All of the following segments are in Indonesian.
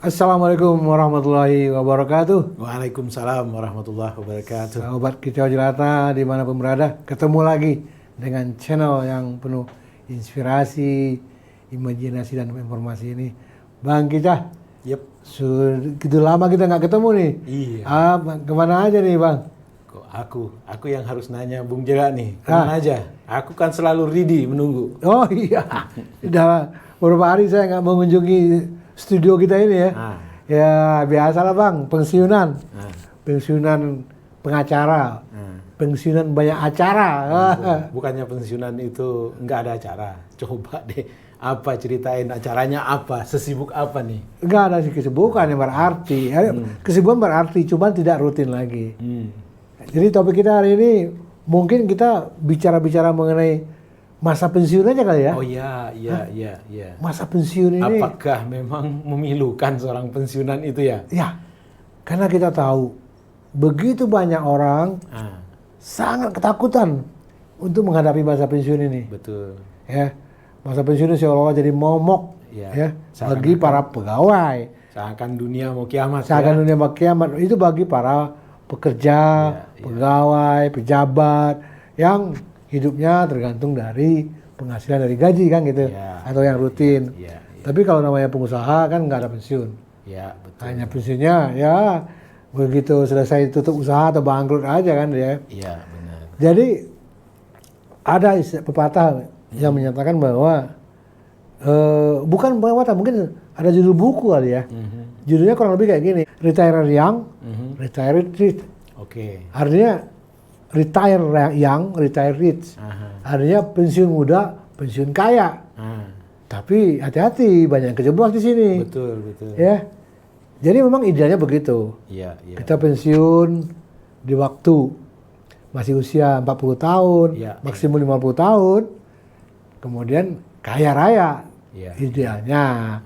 Assalamualaikum warahmatullahi wabarakatuh. Waalaikumsalam warahmatullahi wabarakatuh. Sahabat Kicau Jelata dimanapun berada, ketemu lagi dengan channel yang penuh inspirasi, imajinasi dan informasi ini. Bang Kicah, Yep. sudah lama kita nggak ketemu nih. Iya. Kemana aja nih Bang? Kok aku yang harus nanya Bung Jela nih. Kemana aja? Aku kan selalu ready menunggu. Oh iya, udah beberapa hari saya nggak mengunjungi studio kita ini ya. Ya biasalah Bang, pensiunan. Pensiunan pengacara. Pensiunan banyak acara. Bukannya pensiunan itu nggak ada acara. Coba deh, apa ceritain acaranya apa? Sesibuk apa nih? Nggak ada sih kesibukan yang berarti. Kesibukan berarti, cuman tidak rutin lagi. Jadi topik kita hari ini mungkin kita bicara-bicara mengenai masa pensiun aja kali ya. Oh iya. Masa pensiun ini. Apakah memang memilukan seorang pensiunan itu ya? Ya, karena kita tahu begitu banyak orang sangat ketakutan untuk menghadapi masa pensiun ini. Betul. Ya, masa pensiun seolah-olah jadi momok ya bagi para pegawai. Seakan dunia mau kiamat. Seakan dunia mau kiamat. Itu bagi para pekerja, pegawai, pejabat yang hidupnya tergantung dari penghasilan dari gaji kan gitu, atau yang rutin. Tapi kalau namanya pengusaha kan nggak ada pensiun. Betul. Hanya pensiunnya ya begitu selesai tutup usaha atau bangkrut aja kan dia. Iya benar. Jadi ada pepatah yang menyatakan bahwa bukan pepatah, mungkin ada judul buku kali ya. Judulnya kurang lebih kayak gini: Retire Young, Retire Rich. Oke. Artinya retire young, retire rich. Artinya pensiun muda, pensiun kaya. Tapi hati-hati, banyak yang kejeblos di sini. Betul. Ya. Jadi memang idealnya begitu. Iya. Kita pensiun di waktu masih usia 40 tahun, maksimum 50 tahun. Kemudian kaya raya. Idealnya.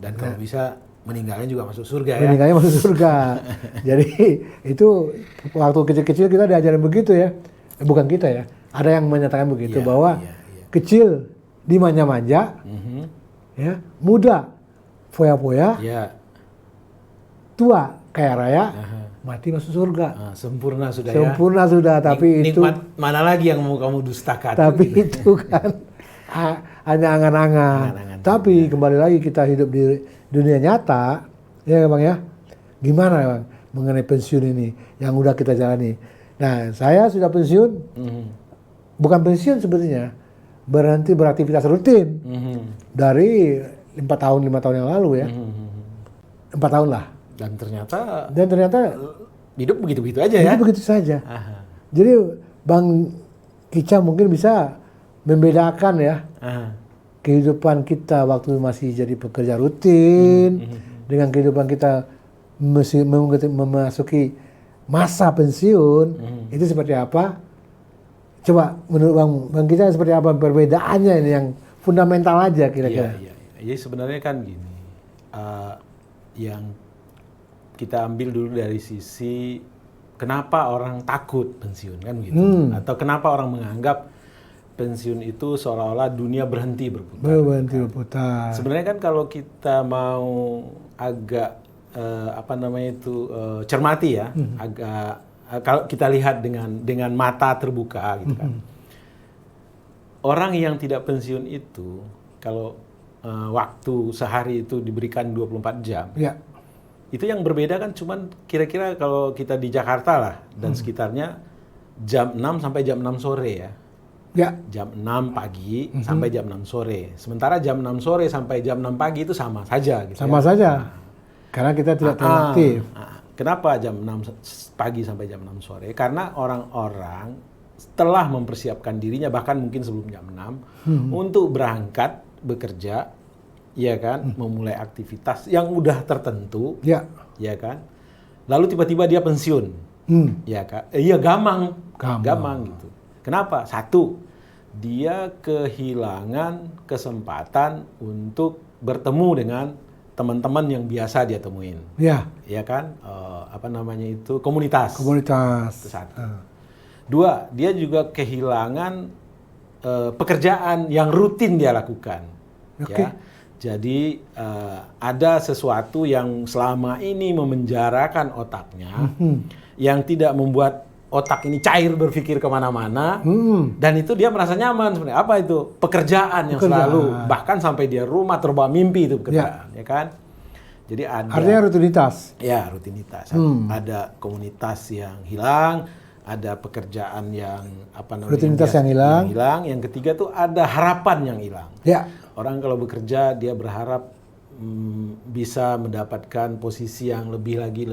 Dan kalau bisa meninggalnya juga masuk surga ya. Meninggalnya masuk surga. Jadi itu waktu kecil-kecil kita diajarin begitu ya. Bukan kita ya. Ada yang menyatakan begitu bahwa kecil dimanja-manja, ya, muda foya-foya, tua kaya raya, mati masuk surga. Sempurna sudah Sempurna sudah, tapi itu nikmat mana lagi yang mau kamu dustakan? Tapi itu kan hanya angan-angan. Tapi kembali lagi kita hidup di dunia nyata, ya Bang ya. Gimana Bang mengenai pensiun ini yang udah kita jalani? Nah, saya sudah pensiun, bukan pensiun sebetulnya, berhenti beraktivitas rutin dari 5 tahun yang lalu ya. 4 tahun lah. Dan ternyata hidup begitu-begitu aja ya? Begitu saja. Jadi Bang Kica mungkin bisa membedakan ya kehidupan kita waktu masih jadi pekerja rutin dengan kehidupan kita memasuki masa pensiun itu seperti apa? Coba menurut Bang Kica seperti apa perbedaannya ini yang fundamental aja kira-kira? Iya. Jadi sebenarnya kan gini, yang kita ambil dulu dari sisi kenapa orang takut pensiun kan gitu, atau kenapa orang menganggap pensiun itu seolah-olah dunia berhenti berputar. Sebenarnya kan kalau kita mau agak cermati ya, agak kalau kita lihat dengan mata terbuka gitu kan. Orang yang tidak pensiun itu kalau waktu sehari itu diberikan 24 jam. Itu yang berbeda kan cuman kira-kira kalau kita di Jakarta lah dan sekitarnya jam 6 sampai jam 6 sore ya. Jam 6 pagi sampai jam 6 sore. Sementara jam 6 sore sampai jam 6 pagi itu sama saja gitu. Sama saja. Karena kita tidak produktif. Kenapa jam 6 pagi sampai jam 6 sore? Karena orang-orang telah mempersiapkan dirinya bahkan mungkin sebelum jam 6 untuk berangkat bekerja, ya kan, memulai aktivitas yang udah tertentu, ya kan. Lalu tiba-tiba dia pensiun. Ya kan? Iya, gamang gitu. Kenapa? Satu, dia kehilangan kesempatan untuk bertemu dengan teman-teman yang biasa dia temuin. Ya kan? Komunitas. Itu satu. Dua, dia juga kehilangan pekerjaan yang rutin dia lakukan. Ya. Jadi ada sesuatu yang selama ini memenjarakan otaknya, yang tidak membuat otak ini cair berpikir kemana-mana, dan itu dia merasa nyaman sebenarnya. Apa itu? Pekerjaan yang selalu, bahkan sampai dia rumah terbawa mimpi itu pekerjaan, ya kan? Jadi ada. Artinya rutinitas. Ya, rutinitas. Ada komunitas yang hilang, ada pekerjaan yang rutinitas yang hilang. Yang ketiga tuh ada harapan yang hilang. Ya. Orang kalau bekerja dia berharap bisa mendapatkan posisi yang lebih lagi,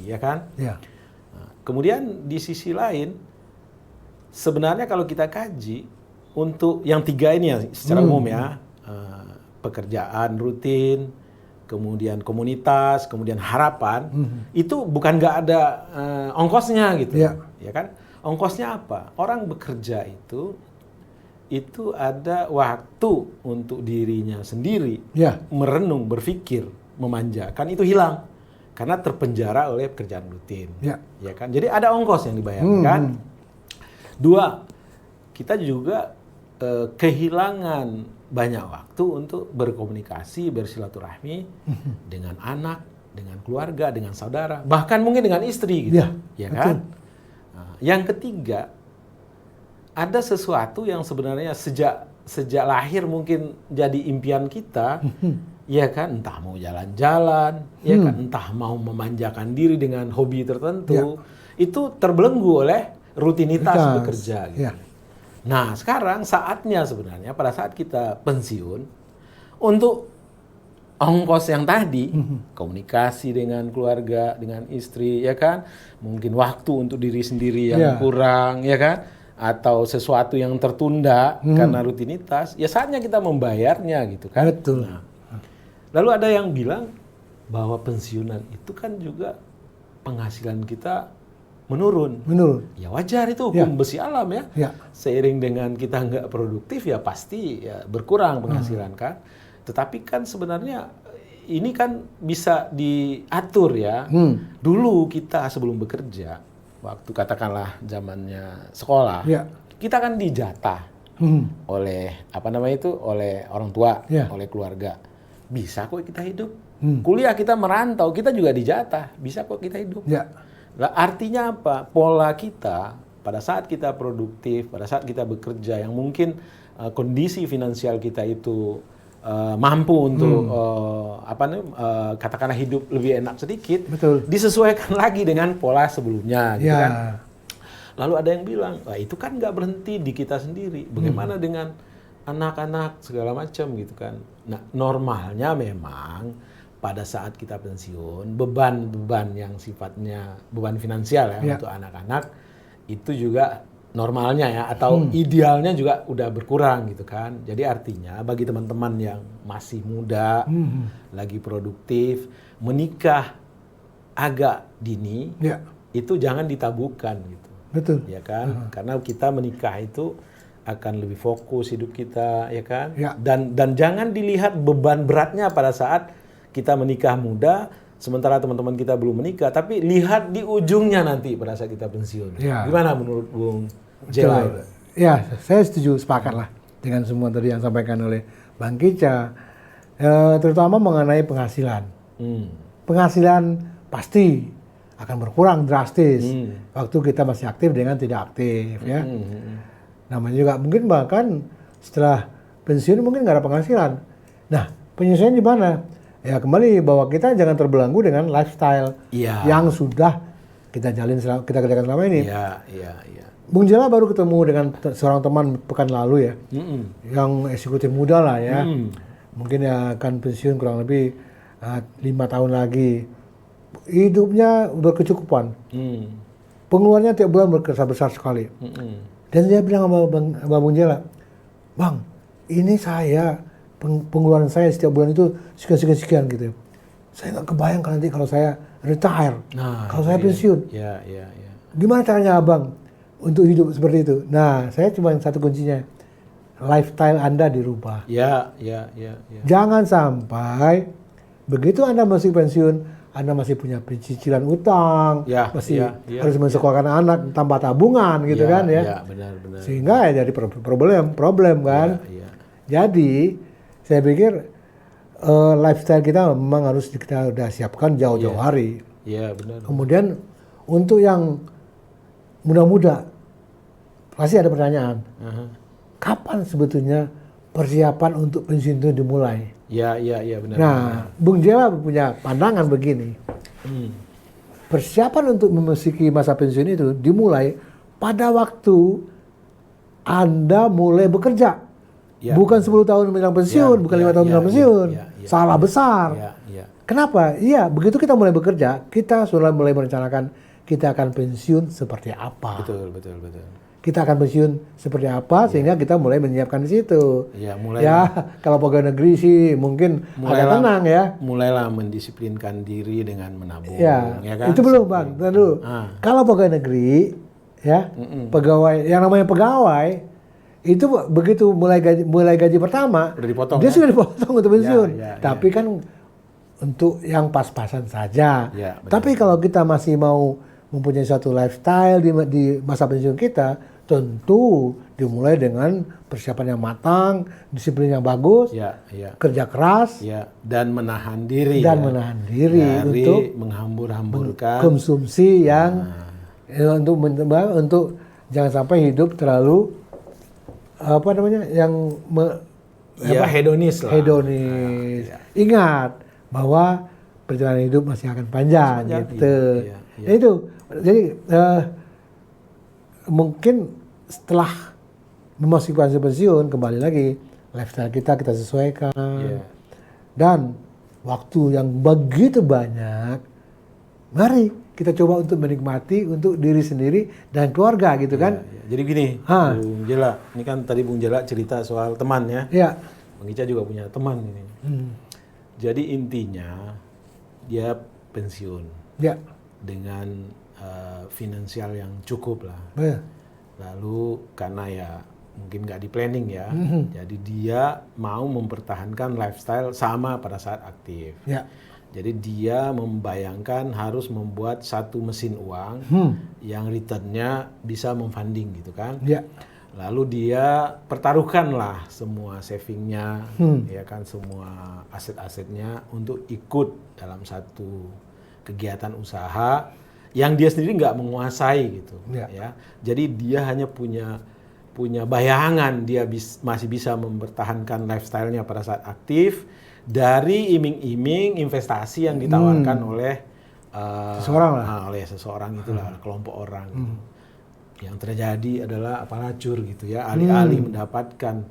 ya kan? Ya. Nah, kemudian di sisi lain, sebenarnya kalau kita kaji untuk yang tiga ini ya secara umum ya, pekerjaan rutin, kemudian komunitas, kemudian harapan, itu bukan nggak ada ongkosnya gitu, ya kan? Ongkosnya apa? Orang bekerja itu ada waktu untuk dirinya sendiri, merenung, berpikir, memanjakan, itu hilang karena terpenjara oleh pekerjaan rutin, ya kan? Jadi ada ongkos yang dibayarkan. Dua, kita juga kehilangan banyak waktu untuk berkomunikasi, bersilaturahmi dengan anak, dengan keluarga, dengan saudara, bahkan mungkin dengan istri, gitu, ya kan? Nah, yang ketiga, ada sesuatu yang sebenarnya sejak lahir mungkin jadi impian kita, ya kan? Entah mau jalan-jalan, ya kan? Entah mau memanjakan diri dengan hobi tertentu, itu terbelenggu oleh rutinitas bekerja, gitu. Nah, sekarang saatnya sebenarnya pada saat kita pensiun untuk ongkos yang tadi, komunikasi dengan keluarga, dengan istri, ya kan? Mungkin waktu untuk diri sendiri yang kurang, ya kan? Atau sesuatu yang tertunda karena rutinitas, ya saatnya kita membayarnya, gitu kan? Betul. Nah, lalu ada yang bilang bahwa pensiunan itu kan juga penghasilan kita menurun. Ya wajar, itu hukum besi alam ya. Seiring dengan kita nggak produktif ya pasti ya berkurang penghasilan kan. Tetapi kan sebenarnya ini kan bisa diatur ya. Dulu kita sebelum bekerja, waktu katakanlah zamannya sekolah, kita kan dijatah oleh oleh orang tua, oleh keluarga. Bisa kok kita hidup. Kuliah kita merantau, kita juga dijatah. Bisa kok kita hidup. Nah, artinya apa? Pola kita pada saat kita produktif, pada saat kita bekerja yang mungkin kondisi finansial kita itu mampu untuk katakanlah hidup lebih enak sedikit, disesuaikan lagi dengan pola sebelumnya, gitu kan? Lalu ada yang bilang, wah itu kan nggak berhenti di kita sendiri. Bagaimana dengan anak-anak segala macam, gitu kan? Nah, normalnya memang pada saat kita pensiun, beban-beban yang sifatnya beban finansial ya untuk anak-anak itu juga normalnya ya, atau idealnya juga udah berkurang, gitu kan. Jadi artinya bagi teman-teman yang masih muda, lagi produktif, menikah agak dini, itu jangan ditabukan, gitu. Betul. Ya kan? Karena kita menikah itu akan lebih fokus hidup kita, ya kan? Dan jangan dilihat beban beratnya pada saat kita menikah muda, sementara teman-teman kita belum menikah, tapi lihat di ujungnya nanti pada saat kita pensiun. Gimana menurut Bung Jela? Ya, saya setuju, sepakat lah dengan semua tadi yang disampaikan oleh Bang Kica, terutama mengenai penghasilan. Penghasilan pasti akan berkurang drastis waktu kita masih aktif dengan tidak aktif, ya. Namanya juga mungkin bahkan setelah pensiun mungkin nggak ada penghasilan. Nah, penyesuaian di mana? Ya kembali bahwa kita jangan terbelenggu dengan lifestyle yang sudah kita kerjakan selama ini. Bung Jela baru ketemu dengan seorang teman pekan lalu ya, yang eksekutif muda lah ya. Mungkin ya akan pensiun kurang lebih 5 tahun lagi. Hidupnya berkecukupan. Pengeluarannya tiap bulan besar sekali. Dan dia bilang sama Bung Jela, Bang, ini saya pengeluaran saya setiap bulan itu sekian gitu. Saya nggak kebayang nanti kalau saya retire, kalau saya pensiun. Gimana caranya Abang untuk hidup seperti itu? Nah, saya cuma satu kuncinya, lifestyle Anda dirubah. Jangan sampai begitu Anda masih pensiun, Anda masih punya cicilan utang, harus mensekolahkan anak tanpa tabungan, gitu kan ya. Benar. Sehingga ya jadi problem kan. Jadi saya pikir lifestyle kita memang harus kita udah siapkan jauh-jauh hari. Iya, benar. Kemudian untuk yang muda-muda pasti ada pertanyaan. Kapan sebetulnya persiapan untuk pensiun itu dimulai? Iya, benar. Nah, Bung Jela punya pandangan begini. Persiapan untuk memasuki masa pensiun itu dimulai pada waktu Anda mulai bekerja. Ya. Bukan 10 tahun menjelang pensiun, bukan 5 tahun menjelang pensiun. Salah besar. Kenapa? Iya, begitu kita mulai bekerja, kita sudah mulai merencanakan kita akan pensiun seperti apa. Betul. Kita akan pensiun seperti apa, sehingga kita mulai menyiapkan di situ. Iya, mulai. Ya, kalau pegawai negeri sih mungkin agak tenang ya. Mulailah mendisiplinkan diri dengan menabung. Ya, kan? itu belum Bang. Dulu. Kalau pegawai negeri, ya, pegawai yang namanya pegawai itu begitu mulai gaji pertama, udah dipotong. Dia sudah dipotong untuk pensiun. Tapi kan untuk yang pas-pasan saja. Tapi kalau kita masih mau mempunyai suatu lifestyle di masa pensiun kita, tentu dimulai dengan persiapan yang matang, disiplin yang bagus, kerja keras, dan menahan diri. Dari untuk menghambur-hamburkan konsumsi yang untuk jangan sampai hidup terlalu hedonis lah. Hedonis. Ingat bahwa perjalanan hidup masih akan panjang gitu. Iya. Itu. Jadi mungkin setelah memasuki masa pensiun, kembali lagi lifestyle kita sesuaikan. Dan waktu yang begitu banyak, mari kita coba untuk menikmati untuk diri sendiri dan keluarga gitu kan. Jadi gini, Bung Jela, ini kan tadi Bung Jela cerita soal teman ya. Bang Ica juga punya teman ini. Jadi intinya dia pensiun dengan finansial yang cukup lah. Lalu karena ya mungkin nggak di planning ya, jadi dia mau mempertahankan lifestyle sama pada saat aktif. Jadi dia membayangkan harus membuat satu mesin uang yang returnnya bisa memfunding gitu kan. Lalu dia pertaruhkanlah semua savingnya, ya kan, semua aset-asetnya untuk ikut dalam satu kegiatan usaha yang dia sendiri nggak menguasai gitu. Ya. Jadi dia hanya punya bayangan dia masih bisa mempertahankan lifestyle-nya pada saat aktif dari iming-iming investasi yang ditawarkan oleh seseorang itulah, kelompok orang. Yang terjadi adalah pelacur gitu ya, alih-alih mendapatkan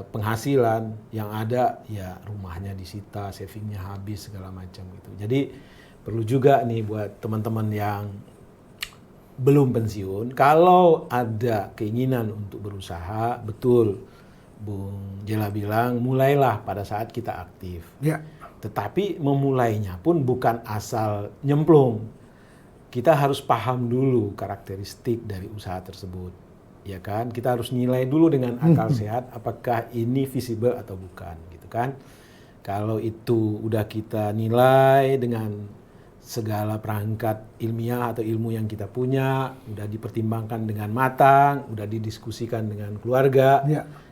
penghasilan yang ada, ya rumahnya disita, savingnya habis segala macam gitu. Jadi perlu juga nih buat teman-teman yang belum pensiun, kalau ada keinginan untuk berusaha, betul Bung Jela bilang, mulailah pada saat kita aktif. Tetapi memulainya pun bukan asal nyemplung. Kita harus paham dulu karakteristik dari usaha tersebut. Ya kan? Kita harus nilai dulu dengan akal sehat apakah ini visible atau bukan, gitu kan? Kalau itu udah kita nilai dengan segala perangkat ilmiah atau ilmu yang kita punya, udah dipertimbangkan dengan matang, udah didiskusikan dengan keluarga.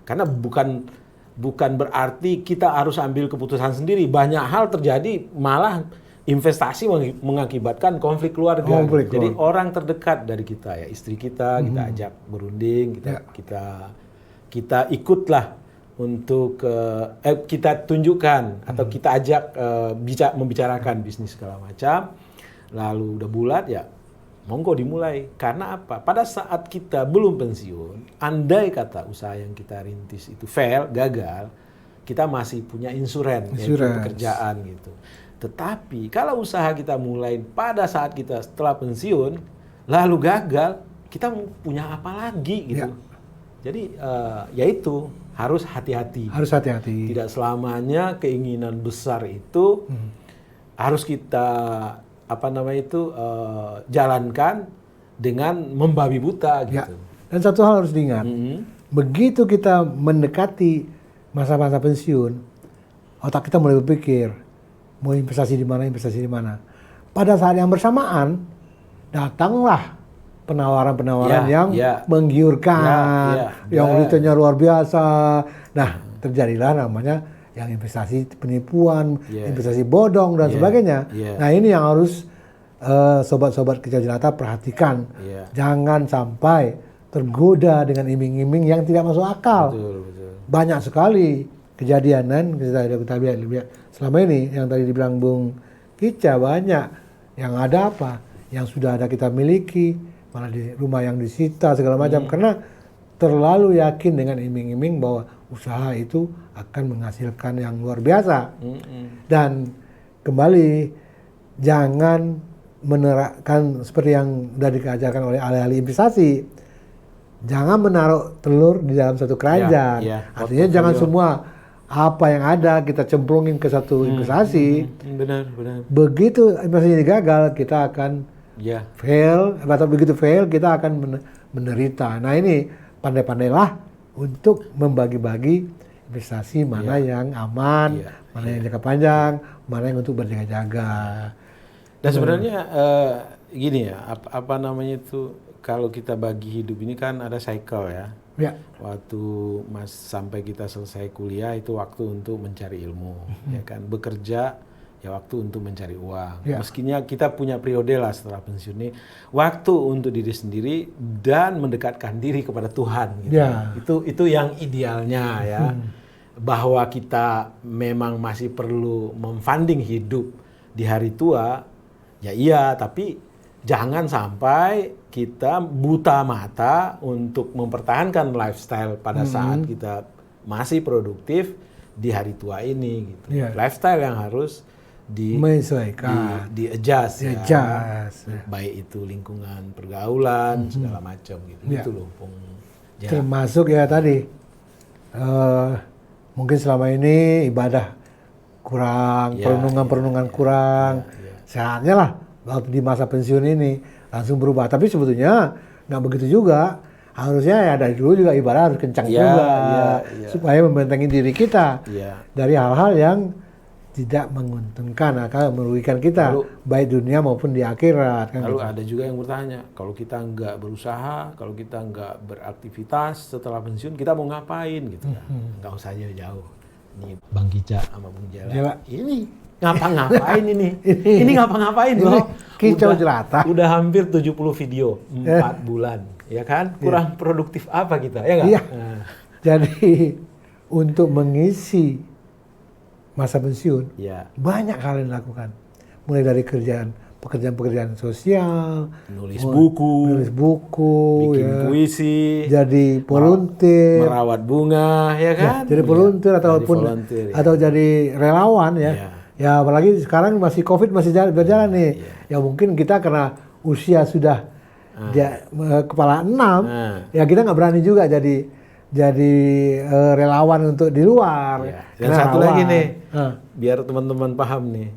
Karena bukan berarti kita harus ambil keputusan sendiri. Banyak hal terjadi malah investasi mengakibatkan konflik keluarga. Jadi orang terdekat dari kita, ya istri kita, kita ajak berunding, kita ikutlah untuk kita tunjukkan atau kita ajak membicarakan bisnis segala macam. Lalu udah bulat ya, monggo dimulai. Karena apa? Pada saat kita belum pensiun, andai kata usaha yang kita rintis itu gagal, kita masih punya insuransi. Yaitu pekerjaan gitu. Tetapi kalau usaha kita mulai pada saat kita setelah pensiun, lalu gagal, kita punya apa lagi gitu. Jadi yaitu harus hati-hati. Tidak selamanya keinginan besar itu harus kita jalankan dengan membabi buta gitu. Dan satu hal harus diingat, begitu kita mendekati masa-masa pensiun, otak kita mulai berpikir, mau investasi di mana. Pada saat yang bersamaan, datanglah penawaran-penawaran yang menggiurkan, yang returnnya luar biasa. Nah, terjadilah namanya yang investasi penipuan, Yes. investasi bodong dan Yeah. sebagainya. Yeah. Nah ini yang harus sobat-sobat Kicau Jelata perhatikan. Yeah. Jangan sampai tergoda dengan iming-iming yang tidak masuk akal. Betul, betul. Banyak sekali kejadian kan kita lihat selama ini yang tadi dibilang Bung Kica, banyak yang ada apa yang sudah ada kita miliki, malah di rumah yang disita segala macam karena terlalu yakin dengan iming-iming bahwa usaha itu akan menghasilkan yang luar biasa. Dan kembali jangan menerapkan seperti yang sudah diajarkan oleh ahli-ahli investasi. Jangan menaruh telur di dalam satu keranjang. Artinya jangan semua apa yang ada kita cemplungin ke satu investasi. Benar. Begitu investasi ini gagal, kita akan fail. Atau begitu fail, kita akan menderita. Nah ini pandai-pandailah untuk membagi-bagi investasi mana yang aman, mana yang jangka panjang, mana yang untuk berjaga-jaga. Dan sebenarnya gini ya, apa namanya itu, kalau kita bagi hidup ini kan ada cycle ya. Waktu sampai kita selesai kuliah itu waktu untuk mencari ilmu, ya kan. Bekerja ya waktu untuk mencari uang. Meskinya kita punya periode lah setelah pensiun ini, waktu untuk diri sendiri dan mendekatkan diri kepada Tuhan. Gitu. Itu yang idealnya ya. Bahwa kita memang masih perlu memfunding hidup di hari tua. Ya iya, tapi jangan sampai kita buta mata untuk mempertahankan lifestyle pada saat kita masih produktif di hari tua ini. Gitu. Lifestyle yang harus di-adjust ya. Baik itu lingkungan pergaulan, segala macam gitu. Itu loh. Termasuk ya tadi, mungkin selama ini ibadah kurang, perenungan kurang. Saatnya lah waktu di masa pensiun ini langsung berubah. Tapi sebetulnya nggak begitu juga. Harusnya ya dari dulu juga ibadah harus kencang juga supaya membentengi diri kita dari hal-hal yang tidak menguntungkan atau merugikan kita, baik dunia maupun di akhirat. Lalu ada juga yang bertanya, kalau kita nggak berusaha, kalau kita nggak beraktivitas setelah pensiun, kita mau ngapain gitu ya? Nggak usah jauh-jauh. Ini Bang Kica sama Bung Jela. Ini ngapa-ngapain ini? Ini ngapa-ngapain loh? Kicau Jelata. Udah hampir 70 video, 4 bulan. Ya kan? Kurang produktif apa kita? Ya nggak? Jadi untuk mengisi masa pensiun, banyak hal yang dilakukan. Mulai dari pekerjaan sosial, nulis buku, bikin puisi, jadi volunteer, merawat bunga, ya kan? Jadi volunteer atau jadi relawan ya. Ya apalagi sekarang masih COVID masih berjalan nih. Ya mungkin kita karena usia sudah kepala 6, ya kita nggak berani juga jadi relawan untuk di luar. Dan satu lagi nih, biar teman-teman paham nih.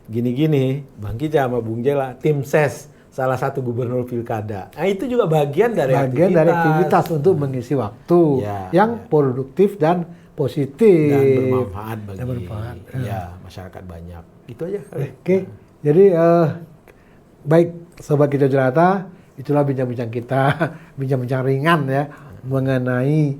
Gini-gini, Bang Kica sama Bung Jela, tim SES, salah satu gubernur pilkada. Nah itu juga bagian dari aktivitas untuk mengisi waktu yang produktif dan positif dan bermanfaat bagi masyarakat banyak. Itu aja. Oke. Jadi baik Sobat Kicau Jelata, itulah bincang-bincang kita, bincang-bincang ringan ya mengenai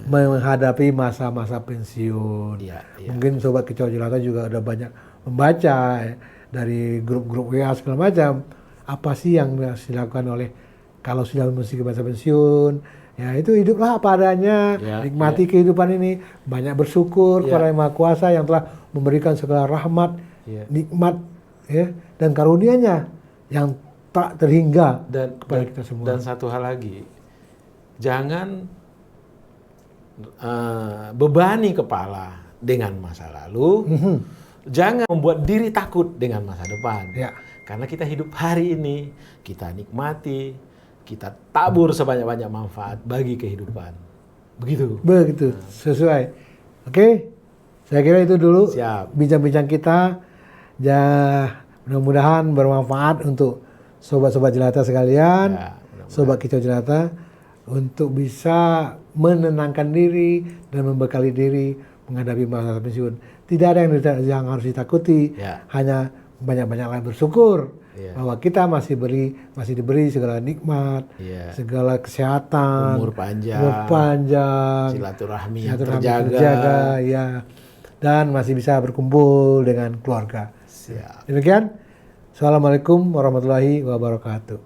menghadapi masa-masa pensiun. Mungkin Sobat Kicau Jelata juga udah banyak membaca dari grup-grup WA segala macam. Apa sih yang harus dilakukan oleh kalau sudah memasuki masa pensiun? Ya itu hiduplah apa adanya, nikmati kehidupan ini, banyak bersyukur kepada Yang Maha Kuasa yang telah memberikan segala rahmat, nikmat dan karunia-Nya yang tak terhingga kepada kita semua. Dan satu hal lagi, jangan bebani kepala dengan masa lalu, jangan membuat diri takut dengan masa depan. Karena kita hidup hari ini, kita nikmati, kita tabur sebanyak-banyak manfaat bagi kehidupan. Begitu. Sesuai. Oke, saya kira itu dulu bincang-bincang kita. Ya, mudah-mudahan bermanfaat untuk sobat-sobat jelata sekalian, sobat Kicau Jelata, untuk bisa menenangkan diri dan membekali diri menghadapi masa pensiun. Tidak ada yang harus ditakuti, hanya banyak-banyaklah bersyukur. Bahwa kita masih diberi segala nikmat, segala kesehatan, umur panjang, silaturahmi yang terjaga, dan masih bisa berkumpul dengan keluarga. Siap. Demikian. Assalamualaikum warahmatullahi wabarakatuh.